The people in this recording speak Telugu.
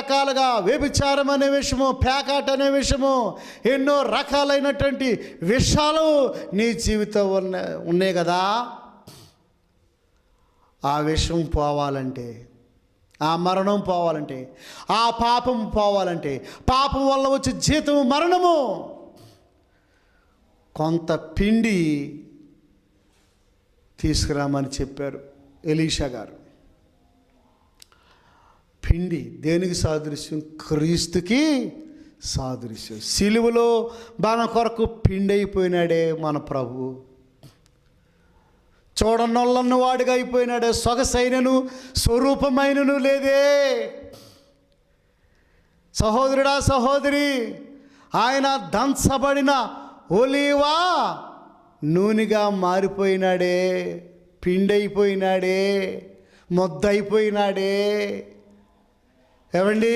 రకరకాలుగా వ్యభిచారం అనే విషయము, పేకాట అనే విషయము, ఎన్నో రకాలైనటువంటి విషయాలు నీ జీవితం ఉన్నాయి కదా. ఆ విషయం పోవాలంటే, ఆ మరణం పోవాలంటే, ఆ పాపం పోవాలంటే, పాపం వల్ల వచ్చే జీతం మరణము, కొంత పిండి తీసుకురామని చెప్పారు ఎలీషా గారు. పిండి దేనికి సాదృశ్యం? క్రీస్తుకి సాదృశ్యం. సిలువలో మన కొరకు పిండి అయిపోయినాడే మన ప్రభు. చూడనొల్లన్న వాడిగా అయిపోయినాడే, సొగసైనను స్వరూపమైనను లేదే. సహోదరుడా, సహోదరి, ఆయన దంచబడిన ఒలీవా నూనెగా మారిపోయినాడే, పిండైపోయినాడే, మొద్దయిపోయినాడే. ఏమండి?